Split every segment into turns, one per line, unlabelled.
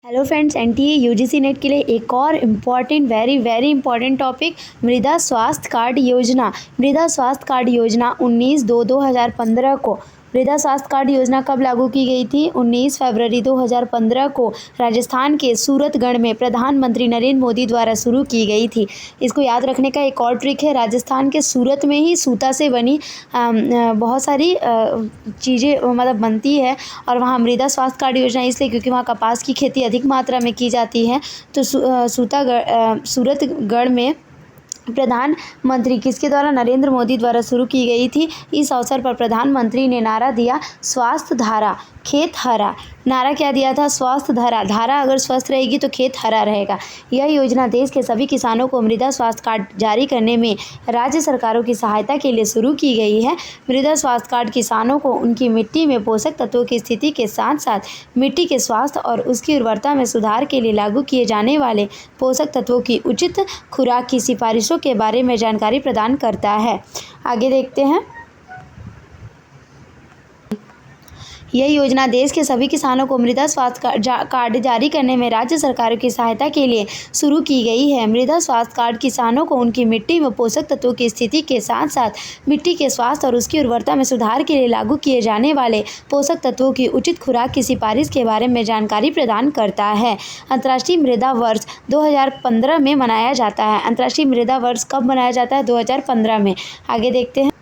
Hello friends, NTA UGC net के लिए एक और इम्पॉर्टेंट वेरी इंपॉर्टेंट टॉपिक मृदा स्वास्थ्य कार्ड योजना। मृदा स्वास्थ्य कार्ड योजना 19/2/2015 को मृदा स्वास्थ्य कार्ड योजना कब लागू की गई थी? 19 फरवरी 2015 को राजस्थान के सूरतगढ़ में प्रधानमंत्री नरेंद्र मोदी द्वारा शुरू की गई थी। इसको याद रखने का एक और ट्रिक है, राजस्थान के सूरत में ही सूता से बनी बहुत सारी चीज़ें मतलब बनती है और वहाँ मृदा स्वास्थ्य कार्ड योजना इसलिए क्योंकि वहाँ कपास की खेती अधिक मात्रा में की जाती है। तो सूरतगढ़ में प्रधानमंत्री किसके द्वारा? नरेंद्र मोदी द्वारा शुरू की गई थी। इस अवसर पर प्रधानमंत्री ने नारा दिया, स्वास्थ्य धारा खेत हरा। नारा क्या दिया था? स्वास्थ्य धारा। धारा अगर स्वस्थ रहेगी तो खेत हरा रहेगा। यह योजना देश के सभी किसानों को मृदा स्वास्थ्य कार्ड जारी करने में राज्य सरकारों की सहायता के लिए शुरू की गई है। मृदा स्वास्थ्य कार्ड किसानों को उनकी मिट्टी में पोषक तत्वों की स्थिति के साथ साथ मिट्टी के स्वास्थ्य और उसकी उर्वरता में सुधार के लिए लागू किए जाने वाले पोषक तत्वों की उचित खुराक की सिफारिशों के बारे में जानकारी प्रदान करता है। आगे देखते हैं। यह योजना देश के सभी किसानों को मृदा स्वास्थ्य कार्ड जारी करने में राज्य सरकारों की सहायता के लिए शुरू की गई है। मृदा स्वास्थ्य कार्ड किसानों को उनकी मिट्टी में पोषक तत्वों की स्थिति के साथ साथ मिट्टी के स्वास्थ्य और उसकी उर्वरता में सुधार के लिए लागू किए जाने वाले पोषक तत्वों की उचित खुराक की सिफारिश के बारे में जानकारी प्रदान करता है। अंतर्राष्ट्रीय मृदा वर्ष 2015 में मनाया जाता है। अंतर्राष्ट्रीय मृदा वर्ष कब मनाया जाता है? 2015 में। आगे देखते हैं।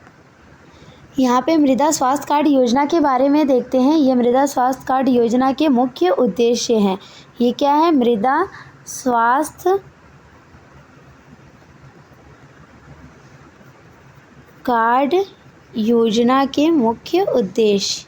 यहाँ पे मृदा स्वास्थ्य कार्ड योजना के बारे में देखते हैं। ये मृदा स्वास्थ्य कार्ड योजना के मुख्य उद्देश्य हैं। ये क्या है? मृदा स्वास्थ्य कार्ड योजना के मुख्य उद्देश्य।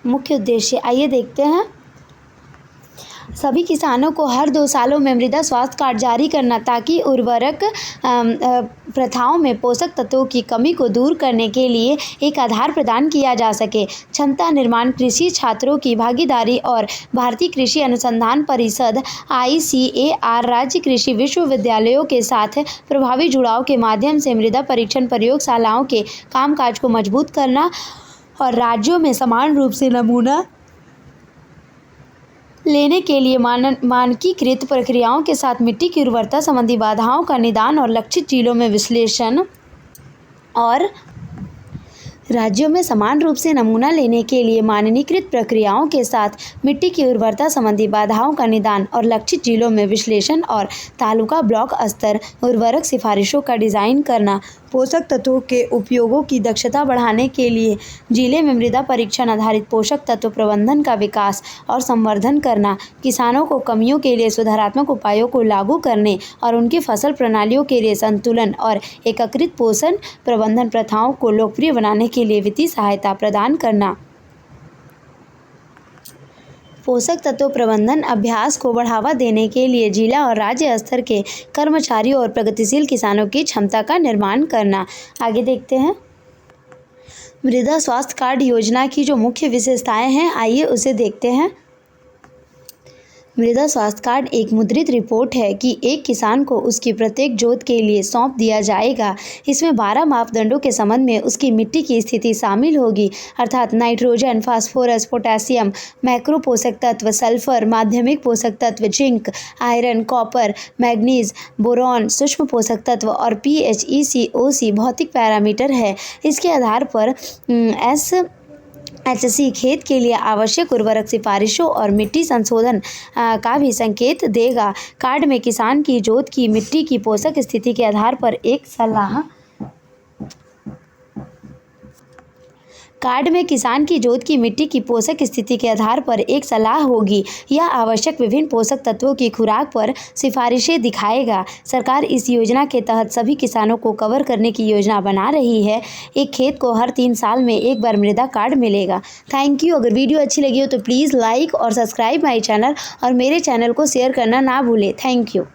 मुख्य उद्देश्य आइए देखते हैं। सभी किसानों को हर 2 सालों में मृदा स्वास्थ्य कार्ड जारी करना ताकि उर्वरक प्रथाओं में पोषक तत्वों की कमी को दूर करने के लिए एक आधार प्रदान किया जा सके। क्षमता निर्माण, कृषि छात्रों की भागीदारी और भारतीय कृषि अनुसंधान परिषद ICAR राज्य कृषि विश्वविद्यालयों के साथ प्रभावी जुड़ाव के माध्यम से मृदा परीक्षण प्रयोगशालाओं के कामकाज को मजबूत करना और राज्यों में समान रूप से नमूना लेने के लिए मानकीकृत प्रक्रियाओं के साथ मिट्टी की उर्वरता संबंधी बाधाओं का निदान और लक्षित जिलों में विश्लेषण और राज्यों में समान रूप से नमूना लेने के लिए मानकीकृत प्रक्रियाओं के साथ मिट्टी की उर्वरता संबंधी बाधाओं का निदान और लक्षित जिलों में विश्लेषण और तालुका ब्लॉक स्तर उर्वरक सिफारिशों का डिज़ाइन करना, पोषक तत्वों के उपयोगों की दक्षता बढ़ाने के लिए जिले में मृदा परीक्षण आधारित पोषक तत्व प्रबंधन का विकास और संवर्धन करना, किसानों को कमियों के लिए सुधारात्मक उपायों को लागू करने और उनकी फसल प्रणालियों के लिए संतुलन और एकीकृत पोषण प्रबंधन प्रथाओं को लोकप्रिय बनाने के लिए वित्तीय सहायता प्रदान करना। पोषक तत्व प्रबंधन अभ्यास को बढ़ावा देने के लिए जिला और राज्य स्तर के कर्मचारियों और प्रगतिशील किसानों की क्षमता का निर्माण करना। आगे देखते हैं। मृदा स्वास्थ्य कार्ड योजना की जो मुख्य विशेषताएं हैं, आइए उसे देखते हैं। मृदा स्वास्थ्य कार्ड एक मुद्रित रिपोर्ट है कि एक किसान को उसकी प्रत्येक जोत के लिए सौंप दिया जाएगा। इसमें 12 मापदंडों के संबंध में उसकी मिट्टी की स्थिति शामिल होगी, अर्थात नाइट्रोजन, फास्फोरस, पोटेशियम, मैक्रो पोषक तत्व, सल्फर, माध्यमिक पोषक तत्व, zinc, iron, copper, manganese, boron, सूक्ष्म पोषक तत्व और pH, EC, भौतिक पैरामीटर है। इसके आधार पर SHC खेत के लिए आवश्यक उर्वरक सिफारिशों और मिट्टी संशोधन का भी संकेत देगा। कार्ड में किसान की जोत की मिट्टी की पोषक स्थिति के आधार पर एक सलाह कार्ड में किसान की जोत की मिट्टी की पोषक स्थिति के आधार पर एक सलाह होगी। यह आवश्यक विभिन्न पोषक तत्वों की खुराक पर सिफारिशें दिखाएगा। सरकार इस योजना के तहत सभी किसानों को कवर करने की योजना बना रही है। एक खेत को हर 3 साल में एक बार मृदा कार्ड मिलेगा। Thank you. अगर वीडियो अच्छी लगी हो तो प्लीज़ लाइक और सब्सक्राइब माई चैनल और मेरे चैनल को शेयर करना ना भूलें। Thank you.